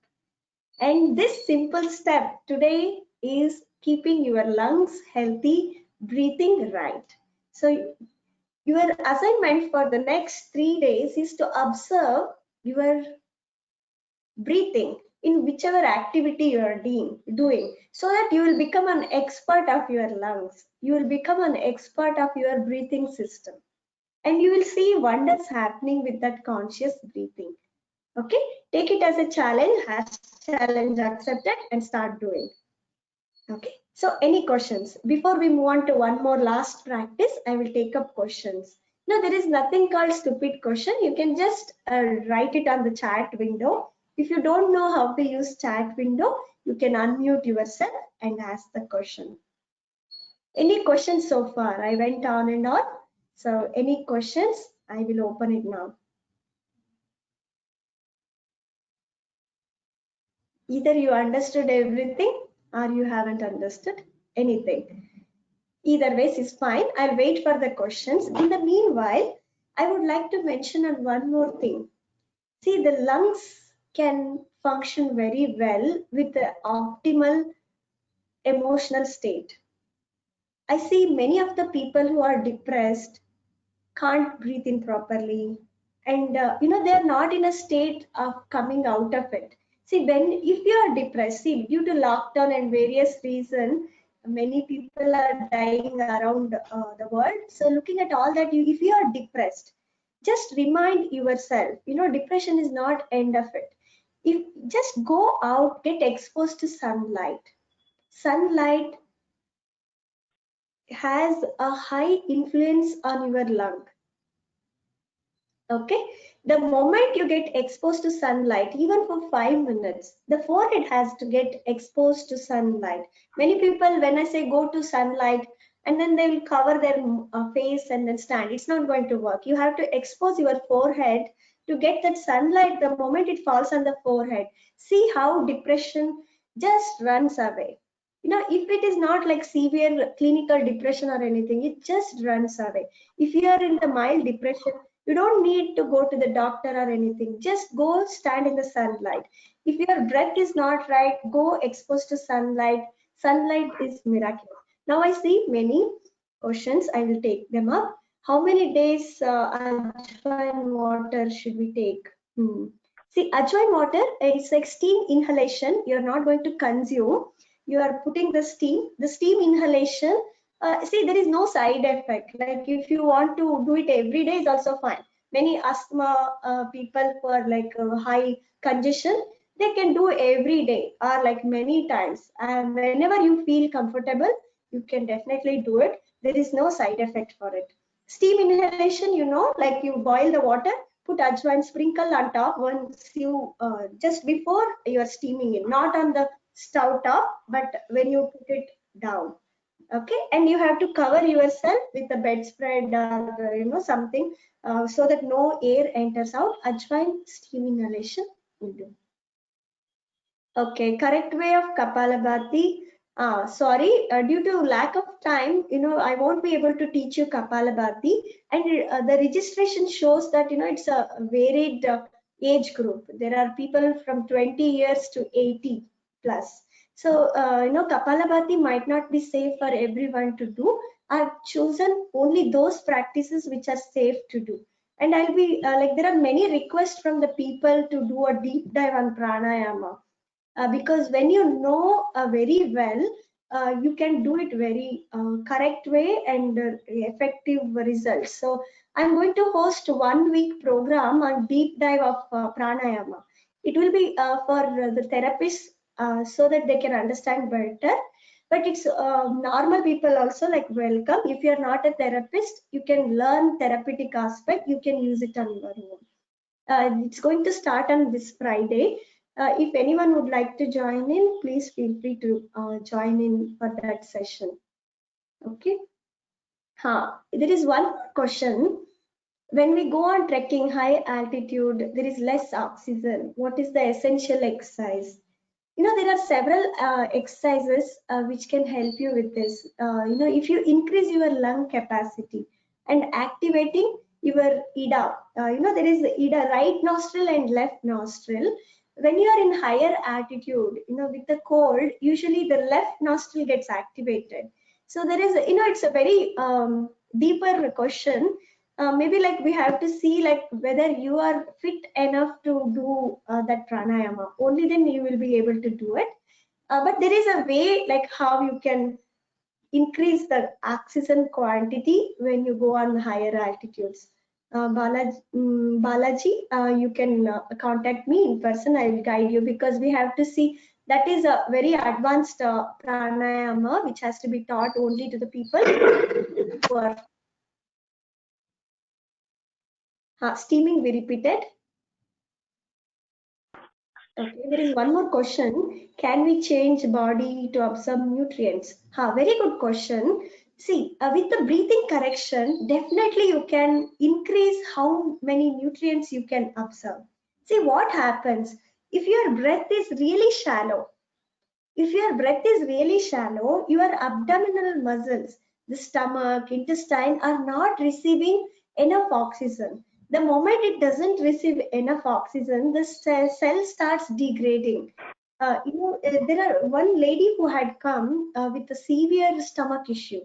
And this simple step today is keeping your lungs healthy, breathing right. So your assignment for the next 3 days is to observe your breathing in whichever activity you are doing, so that you will become an expert of your lungs. You will become an expert of your breathing system. And you will see wonders happening with that conscious breathing. Okay, take it as a challenge, has challenge accepted, and start doing. Okay, so any questions? Before we move on to one more last practice, I will take up questions. No, there is nothing called stupid question. You can just write it on the chat window. If you don't know how to use chat window, you can unmute yourself and ask the question. Any questions so far? I went on and on. So any questions? I will open it now. Either you understood everything or you haven't understood anything. Either ways is fine. I'll wait for the questions. In the meanwhile, I would like to mention on one more thing. See, the lungs can function very well with the optimal emotional state. I see many of the people who are depressed can't breathe in properly. and they are not in a state of coming out of it. See, if you are depressed, see, due to lockdown and various reasons, many people are dying around the world. So looking at all that, if you are depressed, just remind yourself, depression is not end of it. If just go out, get exposed to sunlight. Sunlight has a high influence on your lung. Okay, the moment you get exposed to sunlight, even for 5 minutes, the forehead has to get exposed to sunlight. Many people, when I say go to sunlight, and then they will cover their face and then stand, it's not going to work. You have to expose your forehead to get that sunlight. The moment it falls on the forehead, see how depression just runs away. If it is not like severe clinical depression or anything, it just runs away. If you are in the mild depression, you don't need to go to the doctor or anything. Just go stand in the sunlight. If your breath is not right, go exposed to sunlight. Sunlight is miraculous. Now I see many questions. I will take them up. How many days ajwain water should we take? See, ajwain water is like steam inhalation. You're not going to consume. You are putting the steam. The steam inhalation, see, there is no side effect. Like if you want to do it every day is also fine. Many asthma people who are like high congestion, they can do every day or like many times. And whenever you feel comfortable, you can definitely do it. There is no side effect for it. Steam inhalation, like you boil the water, put ajwain, sprinkle on top once you just before you are steaming it, not on the stove top, but when you put it down. Okay, and you have to cover yourself with a bedspread or something so that no air enters out. Ajwain steam inhalation will do. Okay, correct way of Kapalabhati. Sorry, due to lack of time, I won't be able to teach you Kapalabhati. And the registration shows that, it's a varied age group. There are people from 20 years to 80 plus. So, Kapalabhati might not be safe for everyone to do. I've chosen only those practices which are safe to do. And I'll be like, there are many requests from the people to do a deep dive on pranayama. Because when you know very well, you can do it very correct way and effective results. So I'm going to host 1 week program on deep dive of pranayama. It will be for the therapists so that they can understand better. But it's normal people also like welcome. If you're not a therapist, you can learn therapeutic aspect. You can use it on your own. It's going to start on this Friday. If anyone would like to join in, please feel free to join in for that session. Okay. There is one question. When we go on trekking high altitude, there is less oxygen. What is the essential exercise? There are several exercises which can help you with this. If you increase your lung capacity and activating your IDA, there is the IDA, right nostril and left nostril. When you are in higher altitude, with the cold, usually the left nostril gets activated. So there is, it's a very deeper question. Maybe like we have to see like whether you are fit enough to do that pranayama. Only then you will be able to do it. But there is a way like how you can increase the oxygen quantity when you go on higher altitudes. Balaji, you can contact me in person. I will guide you because we have to see that is a very advanced pranayama which has to be taught only to the people who are steaming. We repeated. Okay, there is one more question. Can we change body to absorb nutrients? Very good question. See, with the breathing correction, definitely you can increase how many nutrients you can absorb. See what happens if your breath is really shallow. If your breath is really shallow, your abdominal muscles, the stomach, intestine are not receiving enough oxygen. The moment it doesn't receive enough oxygen, the cell starts degrading. There are one lady who had come with a severe stomach issue,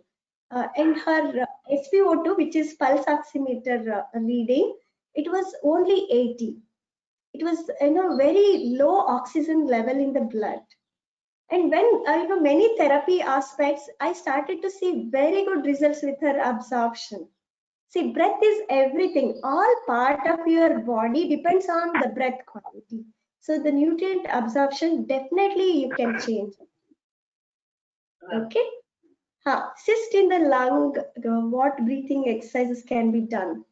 and her SpO2, which is pulse oximeter reading, it was only 80. It was, very low oxygen level in the blood. And when, many therapy aspects, I started to see very good results with her absorption. See, breath is everything. All part of your body depends on the breath quality. So the nutrient absorption, definitely you can change. Okay. Cyst in the lung, what breathing exercises can be done?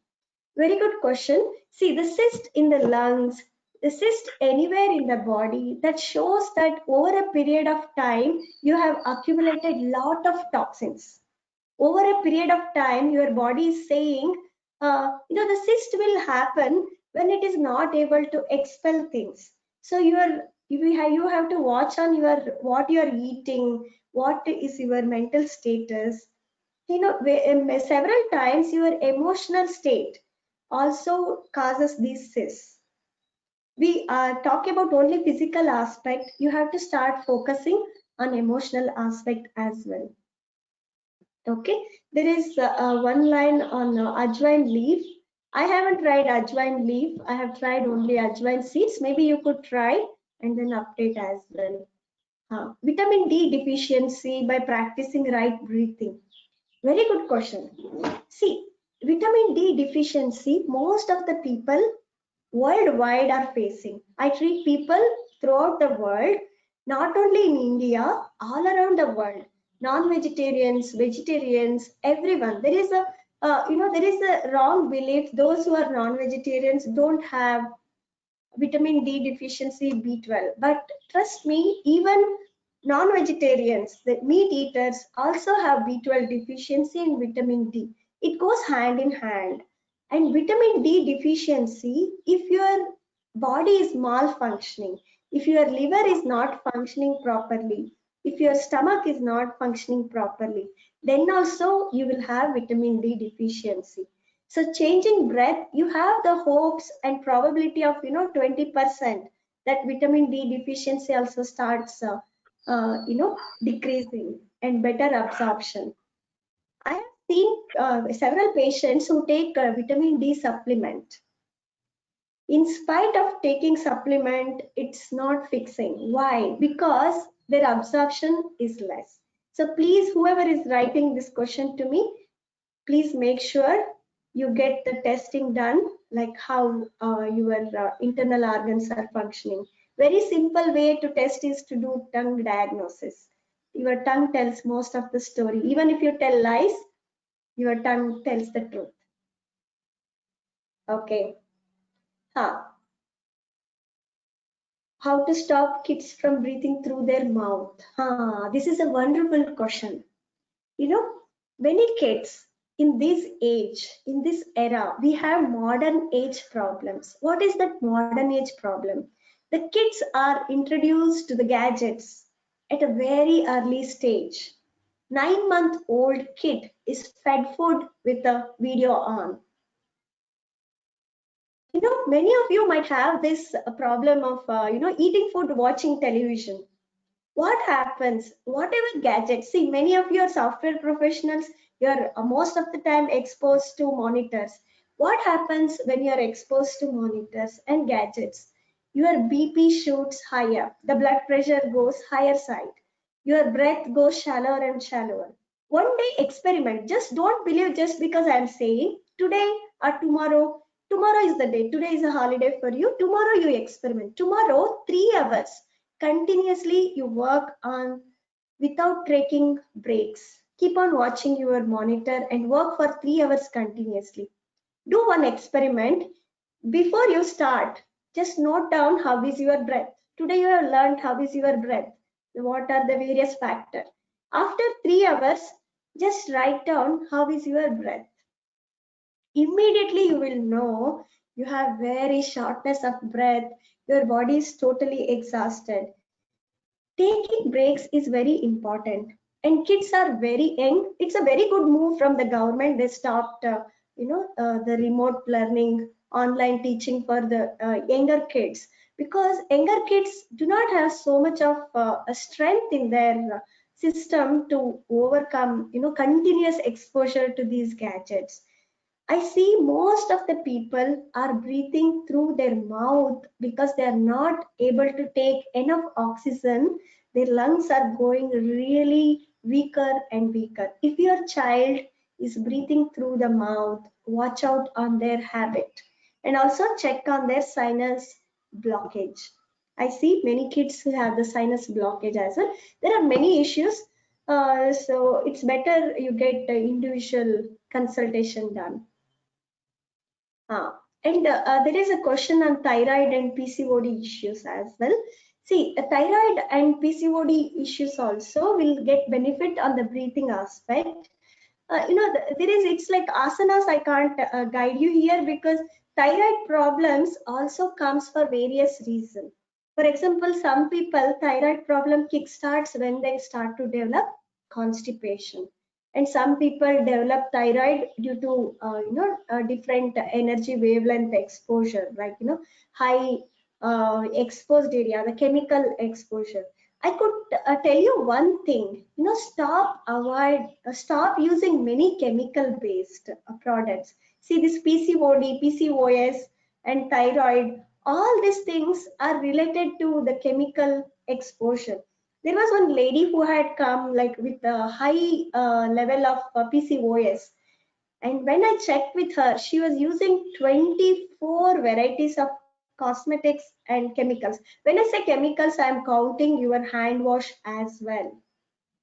Very good question. See, the cyst in the lungs, the cyst anywhere in the body, that shows that over a period of time, you have accumulated lot of toxins. Over a period of time, your body is saying, the cyst will happen when it is not able to expel things. So you have to watch on what you are eating, what is your mental status. Several times your emotional state also causes these cysts. We talk about only physical aspect. You have to start focusing on emotional aspect as well. Okay, there is one line on ajwain leaf. I haven't tried ajwain leaf. I have tried only ajwain seeds. Maybe you could try and then update as well. Vitamin D deficiency by practicing right breathing. Very good question. See, vitamin D deficiency, most of the people worldwide are facing. I treat people throughout the world, not only in India, all around the world. Non-vegetarians, vegetarians, everyone. There is a wrong belief. Those who are non-vegetarians don't have vitamin D deficiency, B12. But trust me, even non-vegetarians, the meat eaters, also have B12 deficiency and vitamin D. It goes hand in hand. And vitamin D deficiency, if your body is malfunctioning, if your liver is not functioning properly, if your stomach is not functioning properly, then also you will have vitamin D deficiency. So changing breath, you have the hopes and probability of 20% that vitamin D deficiency also starts decreasing and better absorption. I have seen several patients who take vitamin D supplement. In spite of taking supplement, it's not fixing. Why? Because their absorption is less. So please, whoever is writing this question to me, please make sure you get the testing done, like how your internal organs are functioning. Very simple way to test is to do tongue diagnosis. Your tongue tells most of the story. Even if you tell lies, your tongue tells the truth. Okay. How to stop kids from breathing through their mouth? This is a wonderful question. Many kids in this age, in this era, we have modern age problems. What is that modern age problem? The kids are introduced to the gadgets at a very early stage. 9-month-old kid is fed food with the video on. Many of you might have this problem of, eating food, watching television. What happens? Whatever gadgets, see, many of your software professionals, you're most of the time exposed to monitors. What happens when you're exposed to monitors and gadgets? Your BP shoots higher, the blood pressure goes higher side, your breath goes shallower and shallower. One day experiment, just don't believe just because I'm saying today or tomorrow. Tomorrow is the day, today is a holiday for you. Tomorrow you experiment. Tomorrow, 3 hours continuously you work on without taking breaks. Keep on watching your monitor and work for 3 hours continuously. Do one experiment. Before you start, just note down how is your breath. Today you have learned how is your breath. What are the various factors. After 3 hours, just write down how is your breath. Immediately you will know you have very shortness of breath. Your body is totally exhausted. Taking breaks is very important, and kids are very young. It's a very good move from the government. They stopped the remote learning, online teaching for the younger kids, because younger kids do not have so much of a strength in their system to overcome continuous exposure to these gadgets. I see most of the people are breathing through their mouth because they are not able to take enough oxygen. Their lungs are going really weaker and weaker. If your child is breathing through the mouth, watch out on their habit and also check on their sinus blockage. I see many kids who have the sinus blockage as well. There are many issues, so it's better you get the individual consultation done. And there is a question on thyroid and PCOD issues as well. See, thyroid and PCOD issues also will get benefit on the breathing aspect. There is, it's like asanas, I can't guide you here because thyroid problems also comes for various reasons. For example, some people thyroid problem kickstarts when they start to develop constipation, and some people develop thyroid due to different energy wavelength exposure, like high exposed area, the chemical exposure. I could tell you one thing, stop using many chemical based products. See, this PCOD, PCOS and thyroid, all these things are related to the chemical exposure. There was one lady who had come like with a high level of PCOS, and when I checked with her, she was using 24 varieties of cosmetics and chemicals. When I say chemicals, I am counting your hand wash as well.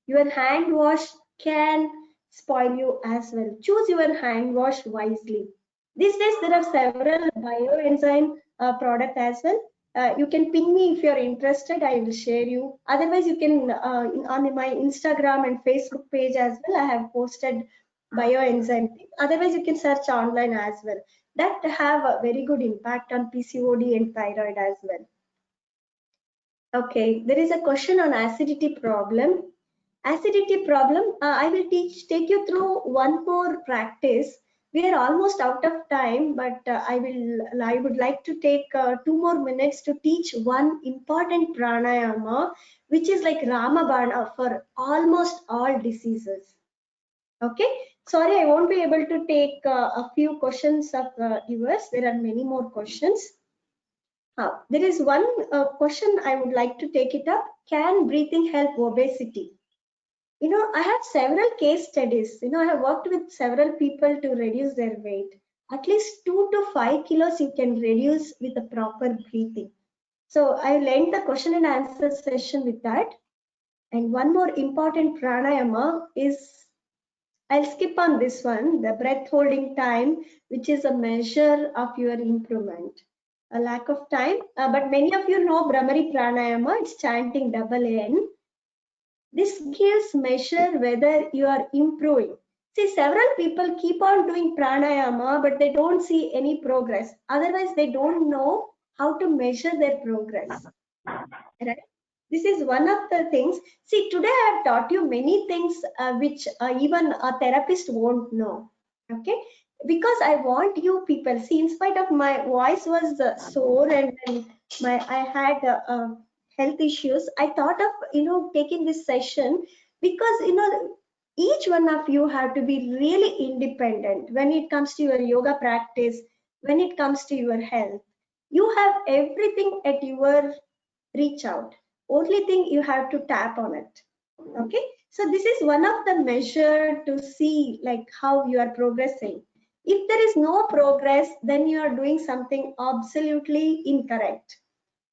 Your hand wash can spoil you as well. Choose your hand wash wisely. These days, there are several bioenzyme product as well. You can ping me if you're interested. I will share you. Otherwise, you can on my Instagram and Facebook page as well. I have posted bioenzyme things. Otherwise, you can search online as well. That have a very good impact on PCOD and thyroid as well. Okay, there is a question on acidity problem. Acidity problem, I will take you through one more practice. We are almost out of time, but I would like to take 2 more minutes to teach one important pranayama, which is like Ramabana for almost all diseases. Okay, sorry, I won't be able to take a few questions of yours. There are many more questions. There is one question I would like to take it up. Can breathing help obesity? I have several case studies. I have worked with several people to reduce their weight. At least 2 to 5 kilos you can reduce with a proper breathing. So I will end the question and answer session with that. And one more important pranayama is, I'll skip on this one, the breath holding time, which is a measure of your improvement. A lack of time, but many of you know Brahmari pranayama, it's chanting double N. This gives measure whether you are improving. See, several people keep on doing pranayama, but they don't see any progress. Otherwise, they don't know how to measure their progress. Right? This is one of the things. See, today I have taught you many things which even a therapist won't know. Okay, because I want you people. See, in spite of my voice was sore and I had health issues, I thought of taking this session because each one of you have to be really independent when it comes to your yoga practice, when it comes to your health. You have everything at your reach out. Only thing you have to tap on it. Okay, so this is one of the measure to see like how you are progressing. If there is no progress, then you are doing something absolutely incorrect.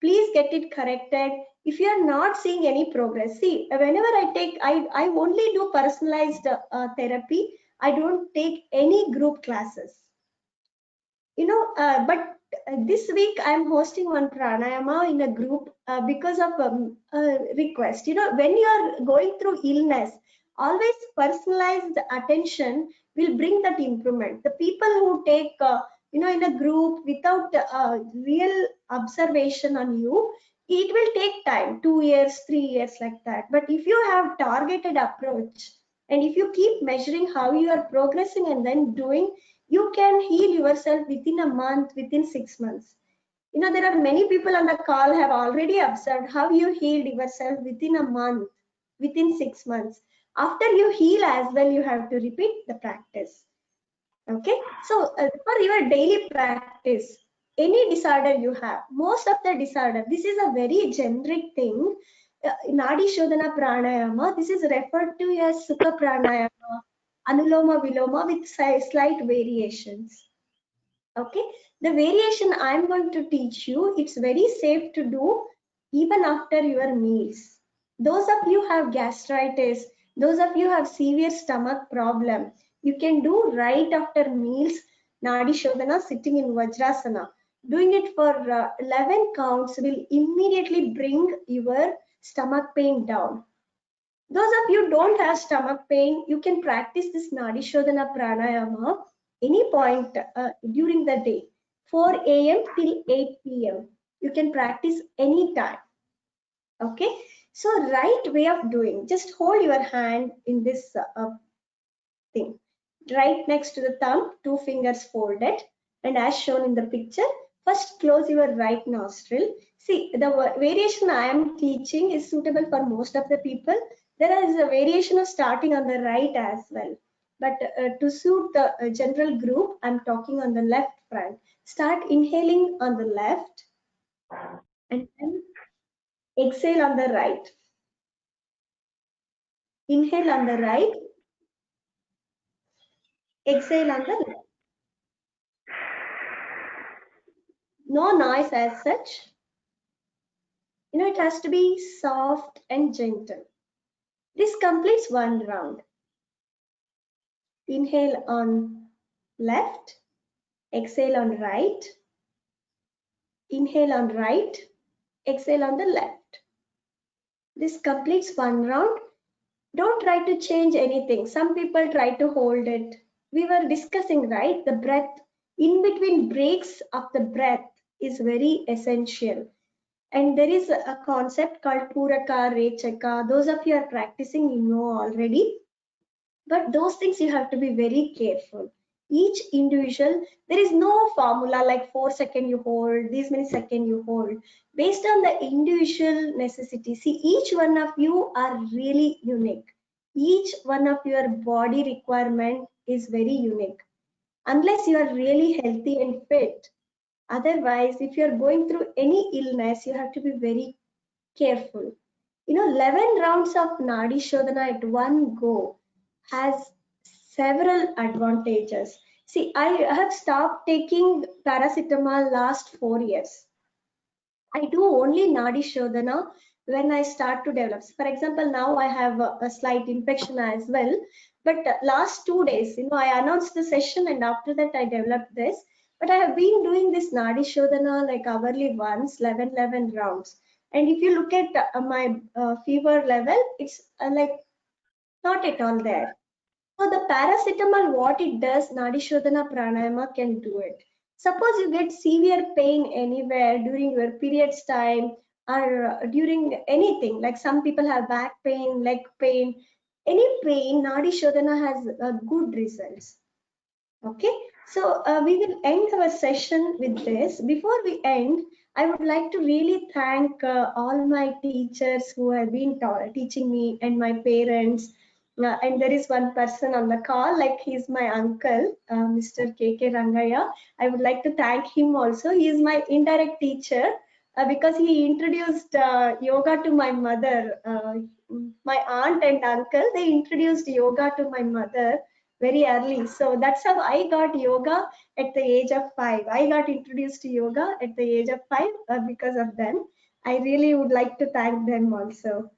Please get it corrected. If you are not seeing any progress, see, whenever I only do personalized therapy. I don't take any group classes. But this week I'm hosting one pranayama in a group because of a request. When you are going through illness, always personalized attention will bring that improvement. The people who take in a group without real observation on you, it will take time, 2 years, 3 years, like that. But if you have targeted approach, and if you keep measuring how you are progressing and then doing, you can heal yourself within a month, within 6 months. There are many people on the call have already observed how you healed yourself within a month, within 6 months. After you heal as well, you have to repeat the practice. Okay, so for your daily practice, any disorder you have, most of the disorder, this is a very generic thing. Nadi Shodhana Pranayama, this is referred to as Sukha Pranayama, Anuloma Viloma with slight variations. Okay, the variation I'm going to teach you, it's very safe to do even after your meals. Those of you have gastritis, those of you have severe stomach problem, you can do right after meals Nadi Shodhana sitting in Vajrasana. Doing it for 11 counts will immediately bring your stomach pain down. Those of you don't have stomach pain, you can practice this Nadi Shodhana Pranayama any point during the day, 4 a.m. till 8 p.m. You can practice any time. Okay, so right way of doing, just hold your hand in this thing, right next to the thumb, 2 fingers folded, and as shown in the picture, first close your right nostril. See, the variation I am teaching is suitable for most of the people. There is a variation of starting on the right as well, but to suit the general group, I'm talking on the left front. Start inhaling on the left and then exhale on the right. Inhale on the right, exhale on the left. No noise as such. It has to be soft and gentle. This completes one round. Inhale on left, exhale on right, inhale on right, exhale on the left. This completes one round. Don't try to change anything. Some people try to hold it. We were discussing, right? The breath, in between breaks of the breath is very essential. And there is a concept called Puraka, Rechaka. Those of you are practicing, you know already. But those things you have to be very careful. Each individual, there is no formula like 4 seconds you hold, these many seconds you hold. Based on the individual necessity, see, each one of you are really unique. Each one of your body requirement is very unique. Unless you are really healthy and fit, otherwise, if you are going through any illness, you have to be very careful. 11 rounds of Nadi Shodhana at one go has several advantages. See, I have stopped taking paracetamol last 4 years. I do only Nadi Shodhana when I start to develop. For example, now I have a slight infection as well. But last 2 days, I announced the session and after that I developed this. But I have been doing this Nadi Shodhana like hourly once, 11 rounds. And if you look at my fever level, it's like not at all there. So the paracetamol, what it does, Nadi Shodhana Pranayama can do it. Suppose you get severe pain anywhere during your periods time or during anything, like some people have back pain, leg pain, any pain, Nadi Shodhana has good results. Okay, so we will end our session with this. Before we end, I would like to really thank all my teachers who have been teaching me and my parents. And there is one person on the call, like he's my uncle, Mr. K.K. Rangaya. I would like to thank him also. He is my indirect teacher because he introduced yoga to my mother. My aunt and uncle, they introduced yoga to my mother very early. So that's how I got yoga at the age of 5. I got introduced to yoga at the age of 5 because of them. I really would like to thank them also.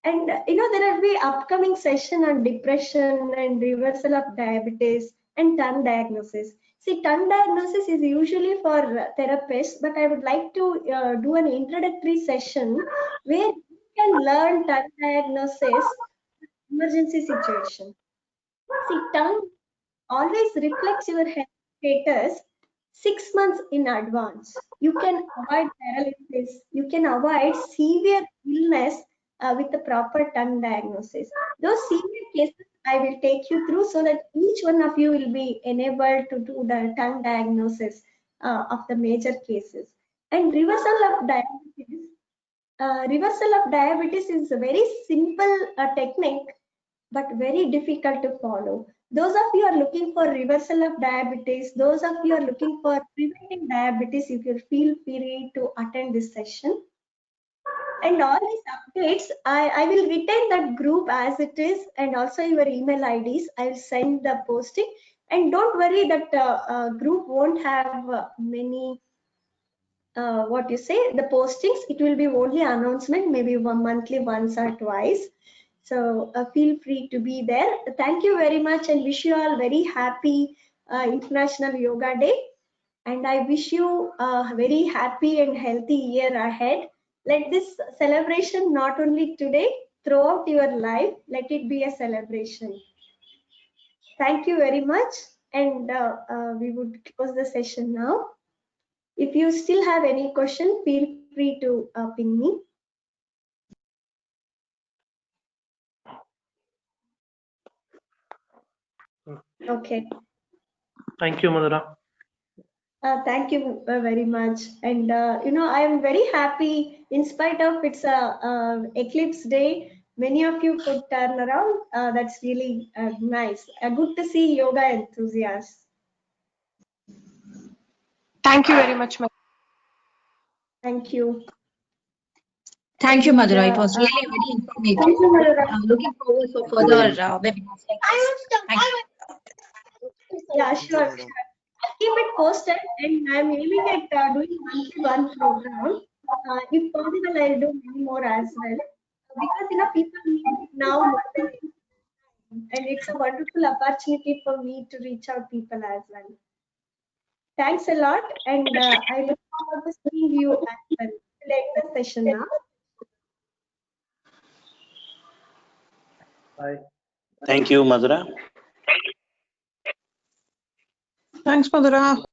And there will be upcoming session on depression and reversal of diabetes and tongue diagnosis. See, tongue diagnosis is usually for therapists, but I would like to do an introductory session where you can learn tongue diagnosis emergency situation. See, tongue always reflects your health status 6 months in advance. You can avoid paralysis, you can avoid severe illness with the proper tongue diagnosis. Those severe cases I will take you through so that each one of you will be enabled to do the tongue diagnosis of the major cases. And reversal of diabetes is a very simple technique but very difficult to follow. Those of you are looking for reversal of diabetes, those of you are looking for preventing diabetes, if you feel free to attend this session. And all these updates, I will retain that group as it is, and also your email IDs. I will send the posting. And don't worry, that group won't have many, what you say, the postings. It will be only announcement, maybe one monthly, once or twice. So feel free to be there. Thank you very much, and wish you all very happy International Yoga Day. And I wish you a very happy and healthy year ahead. Let this celebration not only today, throughout your life, let it be a celebration. Thank you very much. And we would close the session now. If you still have any question, feel free to ping me. Okay. Thank you, Madhura. Thank you very much. And I am very happy, in spite of it's a eclipse day, many of you could turn around. That's really nice. Good to see yoga enthusiasts. Thank you very much, Thank you. Thank you, And, Madhura. It was really very informative. Thank you, Madhura. Looking forward for further webinars like this. Thank you. Yeah, sure. I'll keep it posted, and I'm aiming at doing monthly one program. If possible, I'll do many more as well. Because people need it now more than ever. And it's a wonderful opportunity for me to reach out people as well. Thanks a lot, and I look forward to seeing you as well. We'll end the session now. Bye. Thank you, Madhura. Thanks, Madhura.